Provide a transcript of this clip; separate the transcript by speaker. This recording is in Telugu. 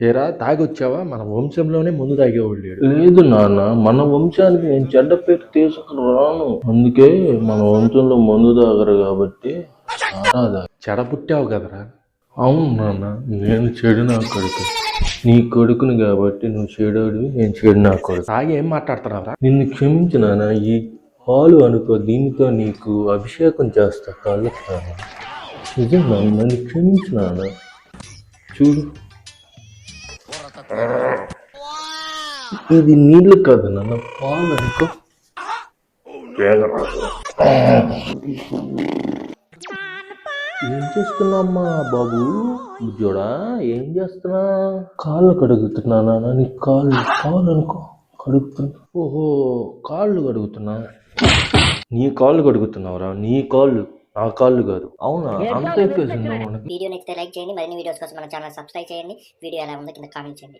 Speaker 1: ఏరా తాగొచ్చావా? మన వంశంలోనే ముందు తాగేవాళ్ళు లేడు.
Speaker 2: లేదు నాన్న, మన వంశానికి నేను చెడ్డ పేరు తీసుకురాను. అందుకే మన వంశంలో మందు తాగరు కాబట్టి
Speaker 1: చెడ పుట్టావు కదరా.
Speaker 2: అవును నాన్న, నేను చెడు నా కొడుకు. నీ కొడుకుని కాబట్టి నువ్వు చెడోడివి, నేను చెడు నా కొడుకు.
Speaker 1: తాగి ఏం మాట్లాడుతున్నావురా?
Speaker 2: నిన్ను క్షమించు నాన్న. ఈ పాలు అనుకో, దీనితో నీకు అభిషేకం చేస్తా కాళ్ళకు నాన్న. నిజంగా నన్ను క్షమించు నాన్న. చూడు, ఇది నీళ్ళు కాదు నాన్న, పాలు అనుకో. ఏం చేస్తున్నామ్మా బాబు? బుజ్జోడా, ఏం చేస్తున్నా? కాళ్ళు కడుగుతున్నా నాన్న. నీ కాళ్ళు అనుకో, కడుగుతున్నా. ఓహో, కాళ్ళు కడుగుతున్నా. నీ కాళ్ళు కడుగుతున్నావురా? నీ కాళ్ళు, నా కాళ్ళు కాదు. అవునా? అంత ఎక్కువ
Speaker 3: వీడియో నచ్చితే లైక్ చేయండి. మరిన్ని వీడియోస్ కోసం మన ఛానల్ సబ్స్క్రైబ్ చేయండి. వీడియో ఎలా ఉందో కింద కామెంట్ చేయండి.